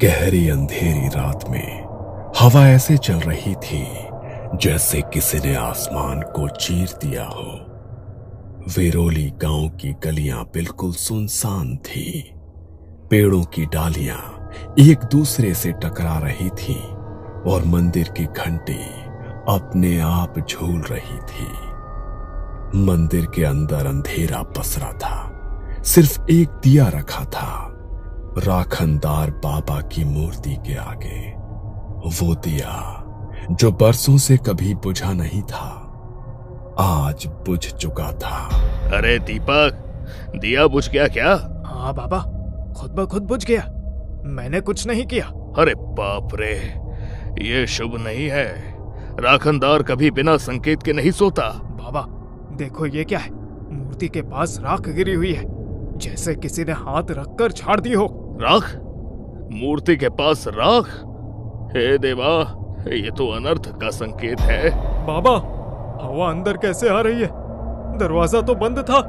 गहरी अंधेरी रात में हवा ऐसे चल रही थी जैसे किसी ने आसमान को चीर दिया हो। वेरोली गांव की गलियां बिल्कुल सुनसान थी। पेड़ों की डालियां एक दूसरे से टकरा रही थी और मंदिर की घंटी अपने आप झूल रही थी। मंदिर के अंदर अंधेरा पसरा था। सिर्फ एक दिया रखा था राखनदार बाबा की मूर्ति के आगे। वो दिया जो बरसों से कभी बुझा नहीं था, आज बुझ चुका था। अरे दीपक, दिया बुझ गया क्या? हाँ बाबा, खुद ब खुद बुझ गया। मैंने कुछ नहीं किया। अरे बाप रे, ये शुभ नहीं है। राखनदार कभी बिना संकेत के नहीं सोता। बाबा देखो, ये क्या है? मूर्ति के पास राख गिरी हुई है, जैसे किसी ने हाथ रखकर झाड़ दी हो। राख? मूर्ति के पास राख? हे देवा, ये तो अनर्थ का संकेत है। बाबा, हवा अंदर कैसे आ रही है? दरवाजा तो बंद था।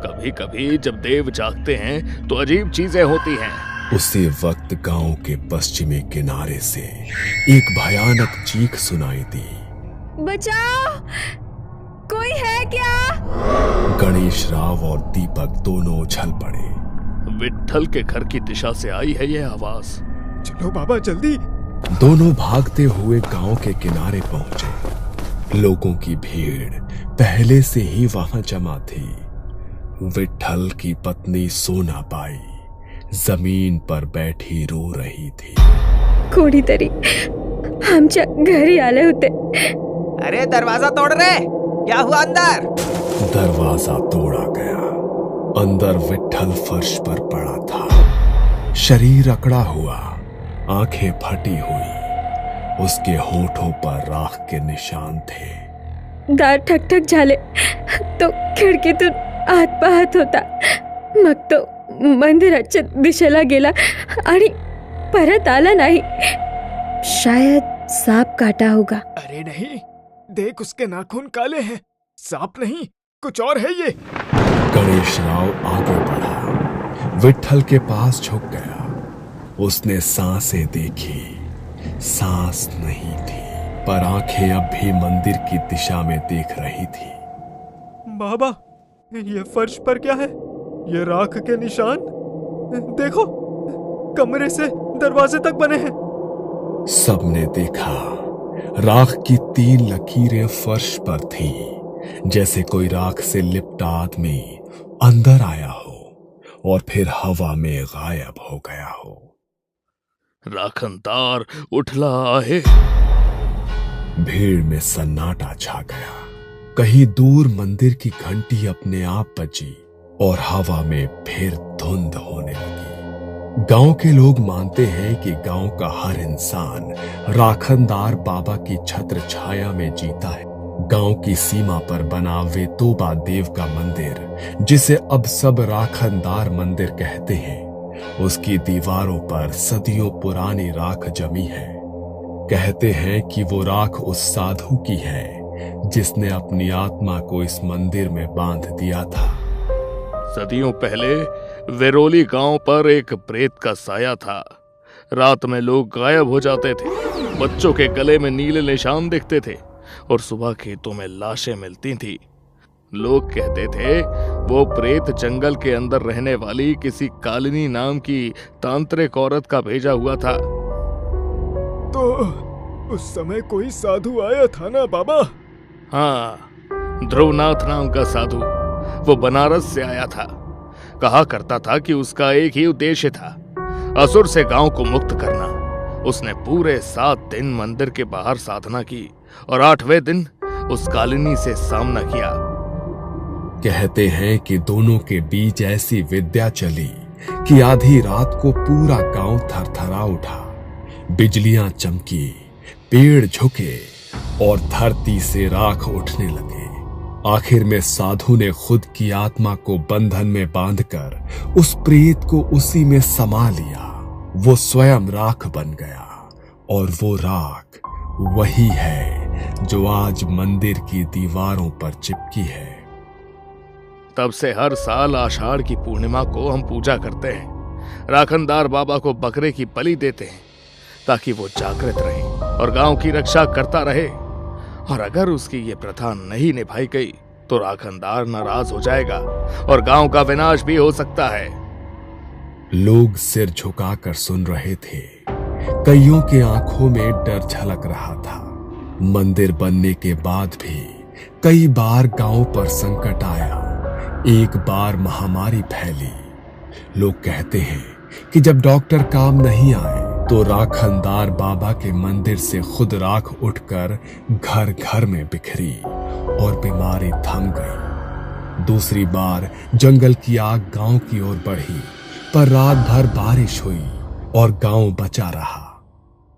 कभी कभी जब देव जागते हैं तो अजीब चीजें होती हैं। उसी वक्त गांव के पश्चिमी किनारे से एक भयानक चीख सुनाई दी। बचाओ, कोई है क्या? गणेश राव और दीपक दोनों उछल पड़े। विट्ठल के घर की दिशा से आई है ये आवाज। चलो बाबा जल्दी। दोनों भागते हुए गांव के किनारे पहुंचे। लोगों की भीड़ पहले से ही वहां जमा थी। विट्ठल की पत्नी सोनाबाई जमीन पर बैठी रो रही थी। कोणीतरी आमच्या घरी आले होते। अरे दरवाजा तोड़ रहे, क्या हुआ अंदर? दरवाजा तोड़ा गया। अंदर विट्ठल फर्श पर पड़ा था, शरीर अकड़ा हुआ, आंखें फटी हुई। उसके होठों पर राख के निशान थे। दार ठकठक झाले तो खिडकीतून आत पाहत होता। मग तो मंदिराच्या दिशेला गेला आणि परत आला नाही। शायद सांप काटा होगा। अरे नहीं, देख उसके नाखून काले हैं। सांप नहीं, कुछ और है ये। गणेश राव आगे बढ़ा, विट्ठल के पास झुक गया। उसने सांसें देखी, सांस नहीं थी, पर आंखें अब भी मंदिर की दिशा में देख रही थी। बाबा, ये फर्श पर क्या है? ये राख के निशान देखो, कमरे से दरवाजे तक बने हैं। सबने देखा, राख की 3 लकीरें फर्श पर थीं, जैसे कोई राख से लिपटा आदमी अंदर आया हो और फिर हवा में गायब हो गया हो। राखनदार उठला आहे। भीड़ में सन्नाटा छा गया। कहीं दूर मंदिर की घंटी अपने आप बजी और हवा में फिर धुंध होने लगी। गांव के लोग मानते हैं कि गांव का हर इंसान राखनदार बाबा की छत्र छाया में जीता है। गांव की सीमा पर बना वेतोबा देव का मंदिर, जिसे अब सब राखनदार मंदिर कहते हैं, उसकी दीवारों पर सदियों पुरानी राख जमी है। कहते हैं कि वो राख उस साधु की है जिसने अपनी आत्मा को इस मंदिर में बांध दिया था। सदियों पहले वेरोली गांव पर एक प्रेत का साया था। रात में लोग गायब हो जाते थे, बच्चों के गले में नीले निशान दिखते थे और सुबह खेतों में लाशें मिलती थी। लोग कहते थे वो प्रेत जंगल के अंदर रहने वाली किसी कालिनी नाम की तांत्रिक औरत का भेजा हुआ था। तो उस समय कोई साधु आया था ना बाबा? हाँ, ध्रुवनाथ नाम का साधु। वो बनारस से आया था। कहा करता था कि उसका एक ही उद्देश्य था, असुर से गांव को मुक्त करना। उसने पूरे 7 दिन मंदिर के बाहर साधना की और 8वें दिन उस कालिनी से सामना किया। कहते हैं कि दोनों के बीच ऐसी विद्या चली कि आधी रात को पूरा गांव थरथरा उठा। बिजलियां चमकी, पेड़ झुके और धरती से राख उठने लगे। आखिर में साधु ने खुद की आत्मा को बंधन में बांधकर उस प्रेत को उसी में समा लिया। वो स्वयं राख बन गया और वो राख वही है जो आज मंदिर की दीवारों पर चिपकी है। तब से हर साल आषाढ़ की पूर्णिमा को हम पूजा करते हैं। राखनदार बाबा को बकरे की बलि देते हैं ताकि वो जागृत रहे और गांव की रक्षा करता रहे। और अगर उसकी ये प्रथा नहीं निभाई गई तो राखनदार नाराज हो जाएगा और गांव का विनाश भी हो सकता है। लोग सिर झुकाकर सुन रहे थे। कईयों के आंखों में डर झलक रहा था। मंदिर बनने के बाद भी कई बार गांव पर संकट आया। एक बार महामारी फैली। लोग कहते हैं कि जब डॉक्टर काम नहीं आए तो राखनदार बाबा के मंदिर से खुद राख उठकर घर घर में बिखरी और बीमारी थम गई। दूसरी बार जंगल की आग गांव की ओर बढ़ी, पर रात भर बारिश हुई और गांव बचा रहा।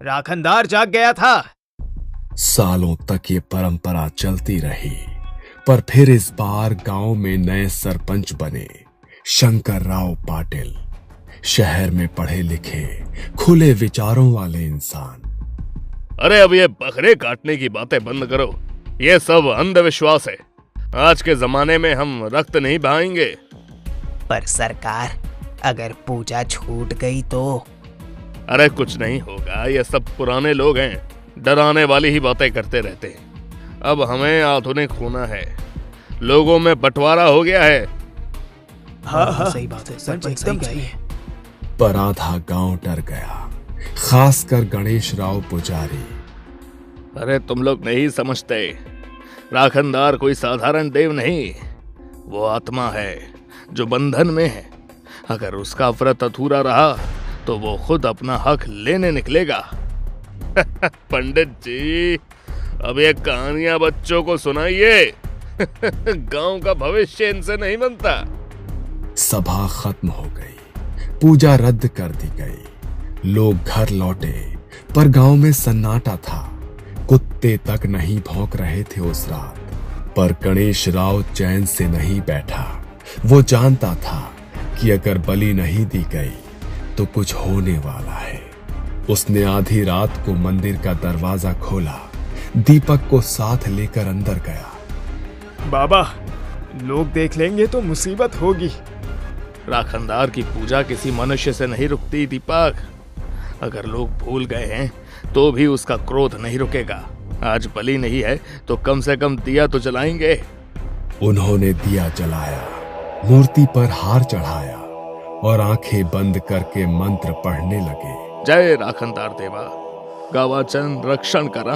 राखनदार जाग गया था। सालों तक ये परंपरा चलती रही, पर फिर इस बार गांव में नए सरपंच बने, शंकर राव पाटिल। शहर में पढ़े लिखे, खुले विचारों वाले इंसान। अरे अब ये बकरे काटने की बातें बंद करो, ये सब अंधविश्वास है। आज के जमाने में हम रक्त नहीं बहाएंगे। पर सरकार, अगर पूजा छूट गई तो? अरे कुछ नहीं होगा, ये सब पुराने लोग हैं, डराने वाली ही बातें करते रहते हैं। अब हमें आधुनिक होना है। लोगों में बंटवारा हो गया है। हाँ, सही बात है, सरपंच सही कही है। पर आधा गांव डर गया, खासकर गणेश राव पुजारी। अरे तुम लोग नहीं समझते, राखनदार कोई साधारण देव नहीं, वो आत्मा है जो बंधन में है। अगर उसका व्रत अधूरा रहा तो वो खुद अपना हक लेने निकलेगा। पंडित जी, अब ये कहानियां बच्चों को सुनाइए। गांव का भविष्य इनसे नहीं बनता। सभा खत्म हो गई, पूजा रद्द कर दी गई। लोग घर लौटे, पर गांव में सन्नाटा था। कुत्ते तक नहीं भौंक रहे थे उस रात। पर गणेश राव चैन से नहीं बैठा। वो जानता था कि अगर बलि नहीं दी गई तो कुछ होने वाला है। उसने आधी रात को मंदिर का दरवाजा खोला, दीपक को साथ लेकर अंदर गया। बाबा, लोग देख लेंगे तो मुसीबत होगी। राखनदार की पूजा किसी मनुष्य से नहीं रुकती दीपक। अगर लोग भूल गए हैं तो भी उसका क्रोध नहीं रुकेगा। आज बलि नहीं है तो कम से कम दिया तो जलाएंगे। उन्होंने दिया जलाया, मूर्ति पर हार चढ़ाया और आंखें बंद करके मंत्र पढ़ने लगे। जय राखनदार देवा, गावाचन रक्षण करा।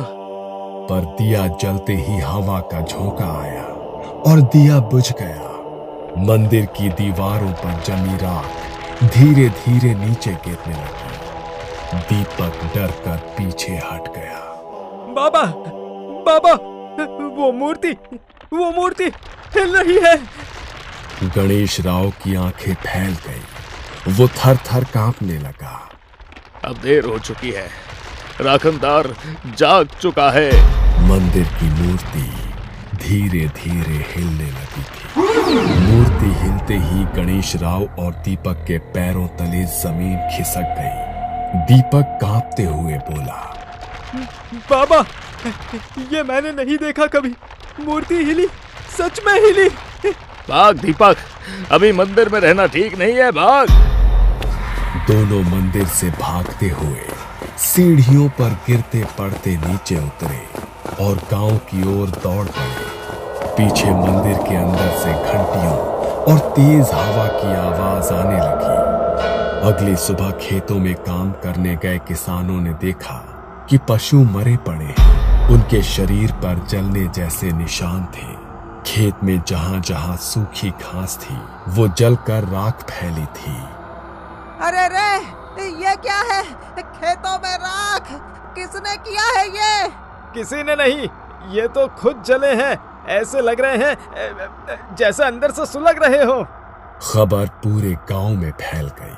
पर दिया जलते ही हवा का झोंका आया और दिया बुझ गया। मंदिर की दीवारों पर जमी राख धीरे धीरे नीचे गिरने लगी। दीपक डर कर पीछे हट गया। बाबा, बाबा, वो मूर्ति हिल रही है। गणेश राव की आंखें फैल गई। वो थर थर कांपने लगा। अब देर हो चुकी है, राखनदार जाग चुका है। मंदिर की मूर्ति धीरे धीरे हिलने लगी थी। मूर्ति हिलते ही गणेश राव और दीपक के पैरों तले जमीन खिसक गई। दीपक कांपते हुए बोला, बाबा, ये मैंने नहीं देखा कभी। मूर्ति हिली, सच में हिली। भाग दीपक, अभी मंदिर में रहना ठीक नहीं है, भाग। दोनों मंदिर से भागते हुए सीढ़ियों पर गिरते पड़ते नीचे उतरे और गांव की ओर दौड़ पड़े। पीछे मंदिर के अंदर से घंटियों और तेज हवा की आवाज आने लगी। अगली सुबह खेतों में काम करने गए किसानों ने देखा कि पशु मरे पड़े हैं। उनके शरीर पर जलने जैसे निशान थे। खेत में जहां जहां सूखी घास थी वो जलकर राख फैली थी। अरे रे, ये क्या है? खेतों में राख किसने किया है? ये किसी ने नहीं, ये तो खुद जले हैं। ऐसे लग रहे हैं जैसे अंदर से सुलग रहे हो। खबर पूरे गांव में फैल गई।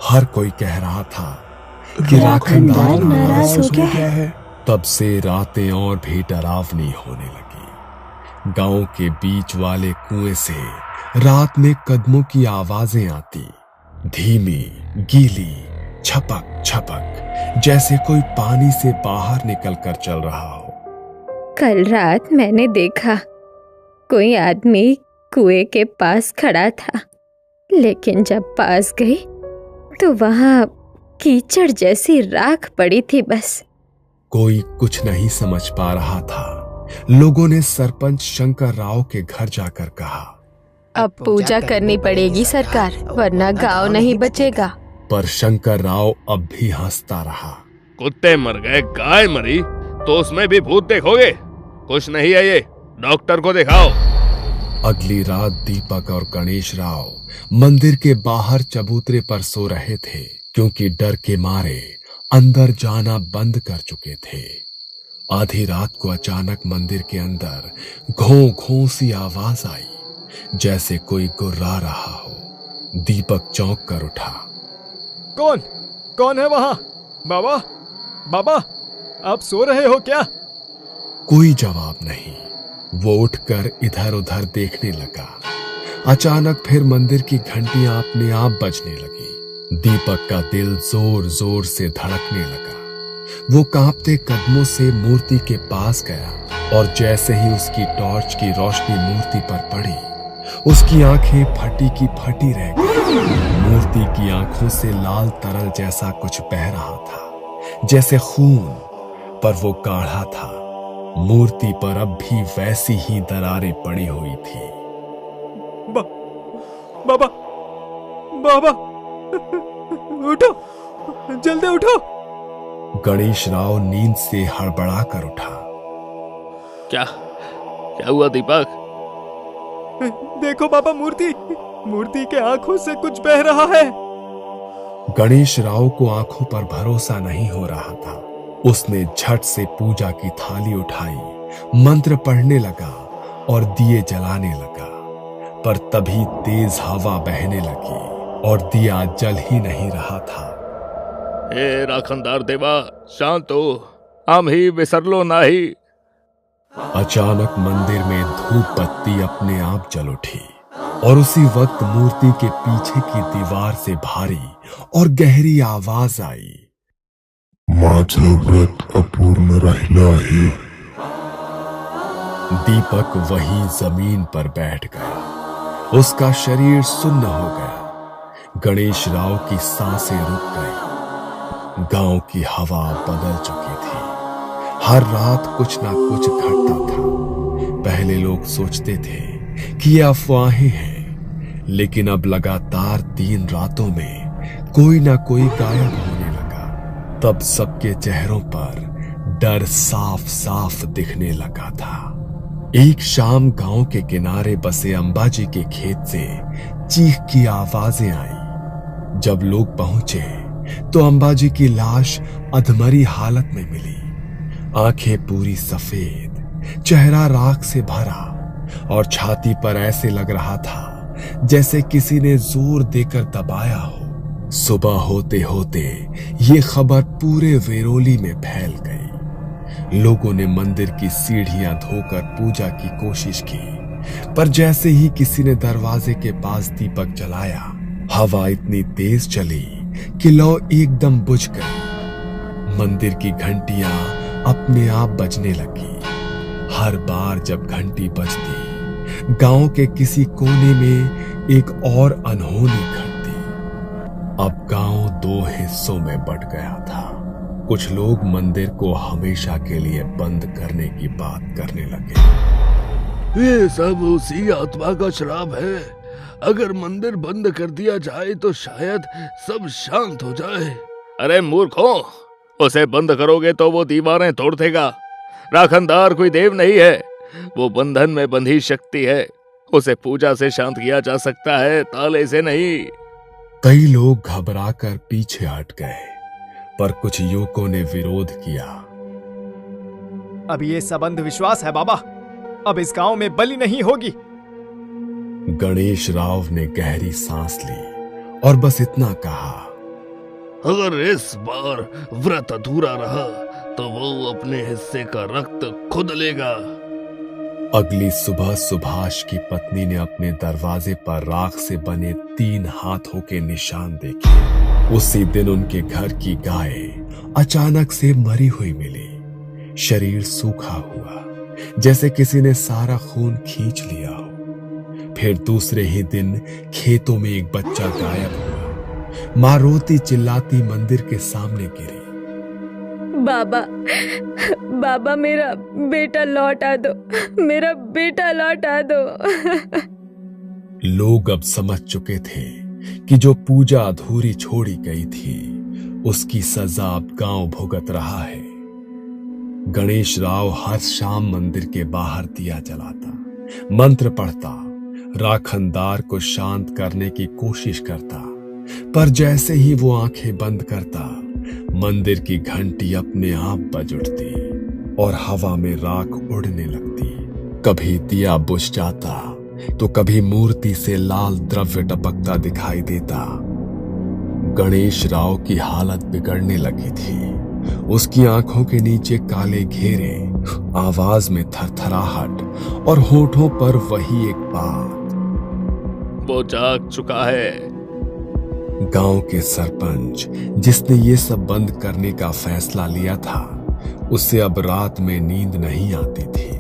हर कोई कह रहा था कि राखनदार नाराज हो गया है। तब से रातें और भी डरावनी होने लगी। गांव के बीच वाले कुएं से रात में कदमों की आवाजें आती, धीमी, गीली, छपक छपक, जैसे कोई पानी से बाहर निकलकर चल रहा हो। कल रात मैंने देखा कोई आदमी कुएं के पास खड़ा था, लेकिन जब पास गई तो वहां कीचड़ जैसी राख पड़ी थी बस। कोई कुछ नहीं समझ पा रहा था। लोगों ने सरपंच शंकर राव के घर जाकर कहा, अब पूजा करनी पड़ेगी सरकार, वरना गांव नहीं बचेगा। पर शंकर राव अब भी हंसता रहा। कुत्ते मर गए, गाय मरी, तो उसमें भी भूत देखोगे? कुछ नहीं है ये, डॉक्टर को दिखाओ। अगली रात दीपक और गणेश राव मंदिर के बाहर चबूतरे पर सो रहे थे, क्योंकि डर के मारे अंदर जाना बंद कर चुके थे। आधी रात को अचानक मंदिर के अंदर घों घों सी आवाज आई, जैसे कोई गुर्रा रहा हो। दीपक चौंक कर उठा। कौन कौन है वहां? बाबा, बाबा, आप सो रहे हो क्या? कोई जवाब नहीं। वो उठकर इधर उधर देखने लगा। अचानक फिर मंदिर की घंटियां अपने आप बजने लगी। दीपक का दिल जोर जोर से धड़कने लगा। वो कांपते कदमों से मूर्ति के पास गया और जैसे ही उसकी टॉर्च की रोशनी मूर्ति पर पड़ी, उसकी आंखें फटी की फटी रह गई। मूर्ति की आंखों से लाल तरल जैसा कुछ बह रहा था, जैसे खून, पर वो गाढ़ा था। मूर्ति पर अब भी वैसी ही दरारें पड़ी हुई थी। बाबा, बाबा, उठो, जल्दी उठो। गणेश राव नींद से हड़बड़ा कर उठा। क्या क्या हुआ दीपक? देखो बाबा, मूर्ति के आंखों से कुछ बह रहा है। गणेश राव को आंखों पर भरोसा नहीं हो रहा था। उसने झट से पूजा की थाली उठाई, मंत्र पढ़ने लगा और दिए जलाने लगा। पर तभी तेज हवा बहने लगी और दिया जल ही नहीं रहा था। ए राखनदार देवा, शांत हो, हम ही विसरलो नाही। अचानक मंदिर में धूप बत्ती अपने आप जल उठी और उसी वक्त मूर्ति के पीछे की दीवार से भारी और गहरी आवाज आई, माझं व्रत अपूर्ण राहिलं आहे। दीपक वहीं जमीन पर बैठ गया। उसका शरीर सुन्न हो गया। गणेश राव की सांसें रुक गई। गांव की हवा बदल चुकी थी। हर रात कुछ ना कुछ घटता था। पहले लोग सोचते थे कि ये अफवाहें हैं, लेकिन अब लगातार 3 रातों में कोई ना कोई गायब होने लगा। तब सबके चेहरों पर डर साफ साफ दिखने लगा था। एक शाम गांव के किनारे बसे अंबाजी के खेत से चीख की आवाजें आई। जब लोग पहुंचे तो अंबाजी की लाश अधमरी हालत में मिली। आंखें पूरी सफेद, चेहरा राख से भरा और छाती पर ऐसे लग रहा था जैसे किसी ने जोर देकर दबाया हो। सुबह होते होते ये खबर पूरे वेरोली में फैल गई। लोगों ने मंदिर की सीढ़ियां धोकर पूजा की कोशिश की, पर जैसे ही किसी ने दरवाजे के पास दीपक जलाया, हवा इतनी तेज चली कि लौ एकदम बुझ गई। मंदिर की घंटियां अपने आप बजने लगी। हर बार जब घंटी बजती, गांव के किसी कोने में एक और अनहोनी घटती। अब गांव 2 हिस्सों में बंट गया था। कुछ लोग मंदिर को हमेशा के लिए बंद करने की बात करने लगे। ये सब उसी आत्मा का श्राप है। अगर मंदिर बंद कर दिया जाए तो शायद सब शांत हो जाए। अरे मूर्खों, उसे बंद करोगे तो वो दीवारें तोड़ देगा। राखनदार कोई देव नहीं है, वो बंधन में बंधी शक्ति है। उसे पूजा से शांत किया जा सकता है, ताले से नहीं। कई लोग घबराकर पीछे हट गए, पर कुछ युवकों ने विरोध किया। अब ये सब अंधविश्वास है बाबा। अब इस गांव में बलि नहीं होगी। गणेश राव ने गहरी सांस ली और बस इतना कहा, अगर इस बार व्रत अधूरा रहा तो वो अपने हिस्से का रक्त खुद लेगा। अगली सुबह सुभाष की पत्नी ने अपने दरवाजे पर राख से बने 3 हाथों के निशान देखे। उसी दिन उनके घर की गाय अचानक से मरी हुई मिली। शरीर सूखा हुआ, जैसे किसी ने सारा खून खींच लिया हो। फिर दूसरे ही दिन खेतों में एक बच्चा गायब हुआ। मां रोती चिल्लाती मंदिर के सामने गिरी। बाबा, बाबा मेरा बेटा लौटा दो, मेरा बेटा लौटा दो। लोग अब समझ चुके थे कि जो पूजा अधूरी छोड़ी गई थी उसकी सजा अब गांव भुगत रहा है। गणेश राव हर शाम मंदिर के बाहर दिया जलाता, मंत्र पढ़ता, राखनदार को शांत करने की कोशिश करता, पर जैसे ही वो आंखें बंद करता मंदिर की घंटी अपने आप बज उठती और हवा में राख उड़ने लगती। कभी दिया बुझ जाता तो कभी मूर्ति से लाल द्रव्य टपकता दिखाई देता। गणेश राव की हालत बिगड़ने लगी थी। उसकी आंखों के नीचे काले घेरे, आवाज में थरथराहट और होठों पर वही एक बात, वो जाग चुका है। गांव के सरपंच जिसने ये सब बंद करने का फैसला लिया था, उसे अब रात में नींद नहीं आती थी।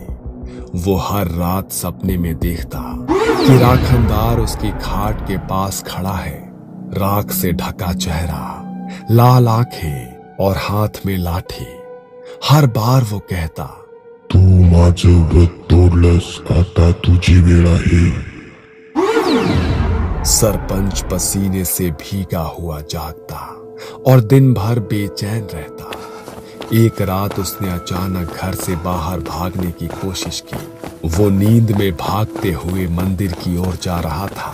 वो हर रात सपने में देखता कि राखनदार उसकी खाट के पास खड़ा है, राख से ढका चेहरा, लाल आंखें और हाथ में लाठी। हर बार वो कहता, तू माझं व्रत तोडलंस, आता तुझी वेळ आहे। सरपंच पसीने से भीगा हुआ जागता और दिन भर बेचैन रहता। एक रात उसने अचानक घर से बाहर भागने की कोशिश की। वो नींद में भागते हुए मंदिर की ओर जा रहा था।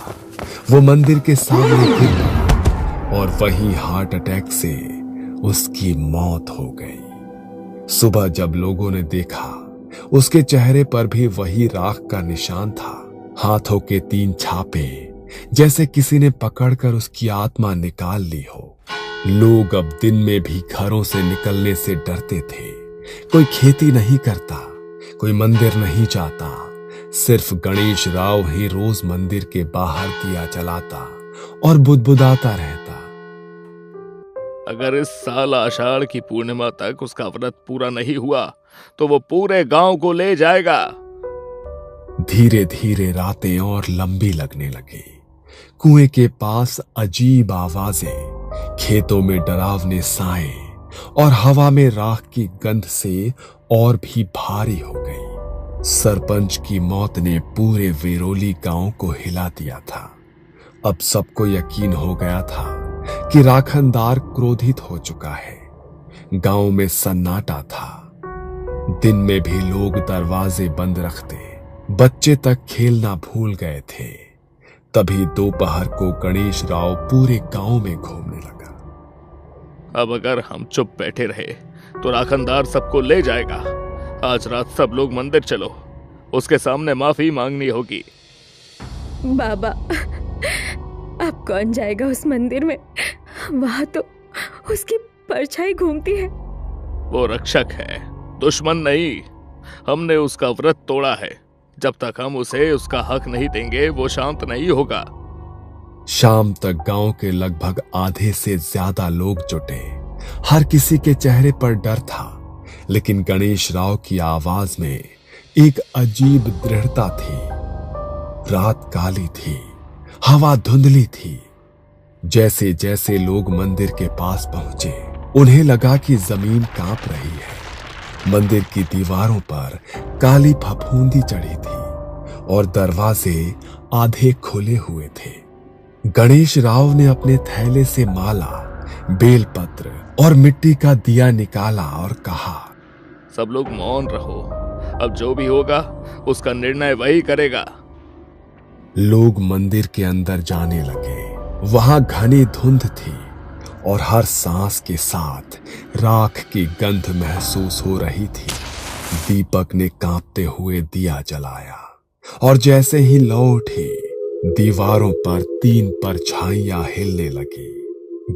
वो मंदिर के सामने गिर पड़ा और वहीं हार्ट अटैक से उसकी मौत हो गई। सुबह जब लोगों ने देखा, उसके चेहरे पर भी वही राख का निशान था, हाथों के 3 छापे, जैसे किसी ने पकड़कर उसकी आत्मा निकाल ली हो। लोग अब दिन में भी घरों से निकलने से डरते थे। कोई खेती नहीं करता, कोई मंदिर नहीं जाता, सिर्फ गणेश राव ही रोज मंदिर के बाहर दिया जलाता और बुदबुदाता रहता। अगर इस साल आषाढ़ की पूर्णिमा तक उसका व्रत पूरा नहीं हुआ तो वो पूरे गांव को ले जाएगा। धीरे धीरे रातें और लंबी लगने लगी। कुएं के पास अजीब आवाजें, खेतों में डरावने साए और हवा में राख की गंध से और भी भारी हो गई। सरपंच की मौत ने पूरे वेरोली गांव को हिला दिया था। अब सबको यकीन हो गया था कि राखनदार क्रोधित हो चुका है। गांव में सन्नाटा था। दिन में भी लोग दरवाजे बंद रखते, बच्चे तक खेलना भूल गए थे। तभी दोपहर को गणेश राव पूरे गांव में घूमने लगा। अब अगर हम चुप बैठे रहे तो राखनदार सबको ले जाएगा। आज रात सब लोग मंदिर चलो, उसके सामने माफी मांगनी होगी। बाबा, अब कौन जाएगा उस मंदिर में? वहां तो उसकी परछाई घूमती है। वो रक्षक है, दुश्मन नहीं। हमने उसका व्रत तोड़ा है। जब तक हम उसे उसका हक नहीं देंगे वो शांत नहीं होगा। शाम तक गांव के लगभग आधे से ज्यादा लोग जुटे। हर किसी के चेहरे पर डर था, लेकिन गणेश राव की आवाज में एक अजीब दृढ़ता थी। रात काली थी, हवा धुंधली थी। जैसे जैसे लोग मंदिर के पास पहुंचे, उन्हें लगा कि जमीन कांप रही है। मंदिर की दीवारों पर काली फफूंदी चढ़ी थी और दरवाजे आधे खुले हुए थे। गणेश राव ने अपने थैले से माला, बेलपत्र और मिट्टी का दिया निकाला और कहा, सब लोग मौन रहो। अब जो भी होगा उसका निर्णय वही करेगा। लोग मंदिर के अंदर जाने लगे। वहां घनी धुंध थी और हर सांस के साथ राख की गंध महसूस हो रही थी। दीपक ने कांपते हुए दिया जलाया और जैसे ही लौ उठी, दीवारों पर 3 परछाइयां हिलने लगी।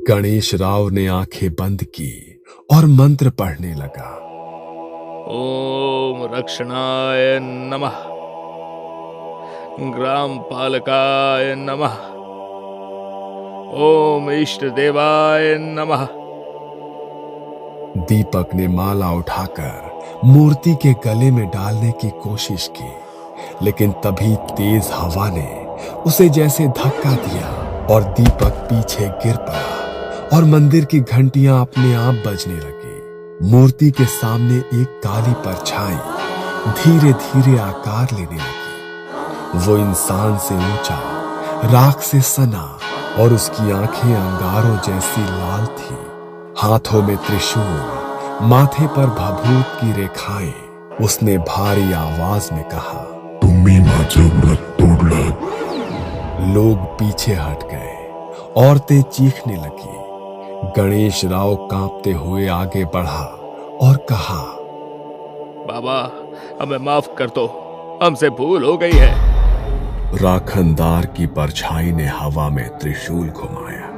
गणेश राव ने आंखें बंद की और मंत्र पढ़ने लगा। ओम रक्षणाय नमः, ग्राम पालकाय नमः, ओम इष्ट देवाय नमः। दीपक ने माला उठाकर मूर्ति के गले में डालने की कोशिश की, लेकिन तभी तेज हवा ने उसे जैसे धक्का दिया और दीपक पीछे गिर पड़ा और मंदिर की घंटियां अपने आप बजने लगी। मूर्ति के सामने एक काली परछाई धीरे धीरे आकार लेने लगी। वो इंसान से ऊंचा, राख से सना और उसकी आंखें अंगारों जैसी लाल थी। हाथों में त्रिशूल, माथे पर भभूत की रेखाएं। उसने भारी आवाज में कहा, तुम्ही माझं व्रत तोडलं। लोग पीछे हट गए, औरतें चीखने लगी। गणेश राव कांपते हुए आगे बढ़ा और कहा, बाबा हमें माफ कर दो, हमसे भूल हो गई है। राखनदार की परछाई ने हवा में त्रिशूल घुमाया।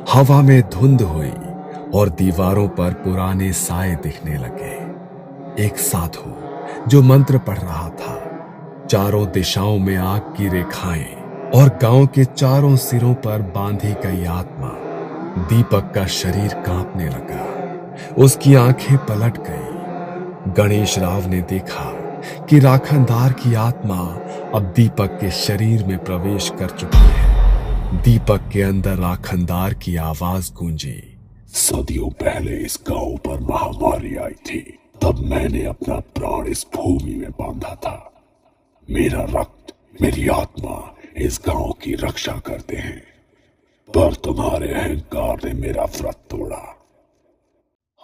हवा में धुंध हुई और दीवारों पर पुराने साए दिखने लगे। एक साधु जो मंत्र पढ़ रहा था, चारों दिशाओं में आग की रेखाएं और गांव के चारों सिरों पर बांधी गई आत्मा। दीपक का शरीर कांपने लगा, उसकी आंखें पलट गई। गणेश राव ने देखा कि राखनदार की आत्मा अब दीपक के शरीर में प्रवेश कर चुकी है। दीपक के अंदर राखनदार की आवाज गूंजी, सदियों पहले इस गांव पर महामारी आई थी, तब मैंने अपना प्राण इस भूमि में बांधा था। मेरा रक्त, मेरी आत्मा इस गांव की रक्षा करते हैं, पर तुम्हारे अहंकार ने मेरा व्रत तोड़ा।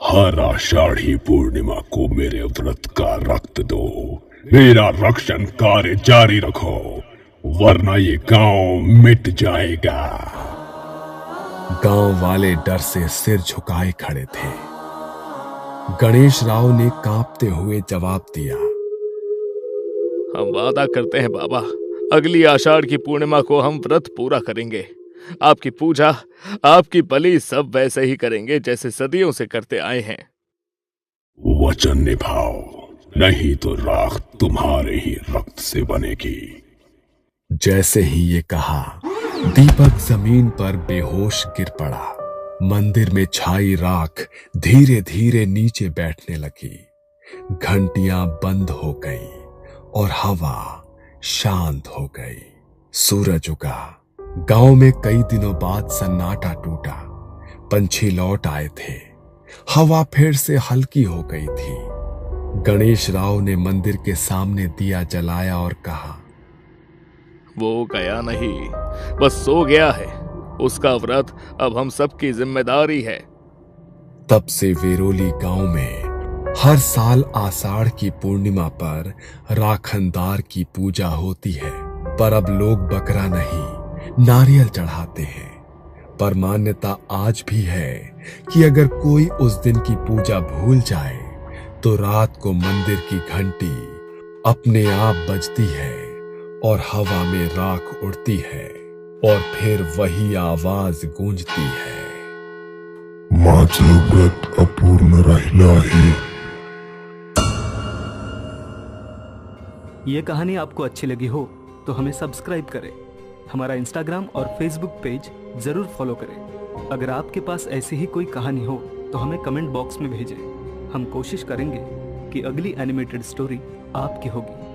हर आषाढ़ी पूर्णिमा को मेरे व्रत का रक्त दो, मेरा रक्षण कार्य जारी रखो, वरना ये गांव मिट जाएगा। गांव वाले डर से सिर झुकाए खड़े थे। गणेश राव ने कांपते हुए जवाब दिया, हम वादा करते हैं बाबा, अगली आषाढ़ की पूर्णिमा को हम व्रत पूरा करेंगे। आपकी पूजा, आपकी बलि सब वैसे ही करेंगे जैसे सदियों से करते आए हैं। वचन निभाओ, नहीं तो राख तुम्हारे ही रक्त से बनेगी। जैसे ही ये कहा, दीपक जमीन पर बेहोश गिर पड़ा। मंदिर में छाई राख धीरे धीरे नीचे बैठने लगी। घंटियां बंद हो गई और हवा शांत हो गई। सूरज उगा। गांव में कई दिनों बाद सन्नाटा टूटा। पंछी लौट आए थे। हवा फिर से हल्की हो गई थी। गणेश राव ने मंदिर के सामने दिया जलाया और कहा, वो गया नहीं, बस सो गया है। उसका व्रत अब हम सबकी जिम्मेदारी है। तब से वेरोली गांव में हर साल आषाढ़ की पूर्णिमा पर राखनदार की पूजा होती है। पर अब लोग बकरा नहीं, नारियल चढ़ाते हैं। पर मान्यता आज भी है कि अगर कोई उस दिन की पूजा भूल जाए तो रात को मंदिर की घंटी अपने आप बजती है और हवा में राख उड़ती है और फिर वही आवाज गूंजती है, माझं व्रत अपूर्ण राहिलं आहे। ये कहानी आपको अच्छी लगी हो तो हमें सब्सक्राइब करें, हमारा इंस्टाग्राम और फेसबुक पेज जरूर फॉलो करें। अगर आपके पास ऐसी ही कोई कहानी हो तो हमें कमेंट बॉक्स में भेजें। हम कोशिश करेंगे कि अगली एनिमेटेड स्टोरी आपकी होगी।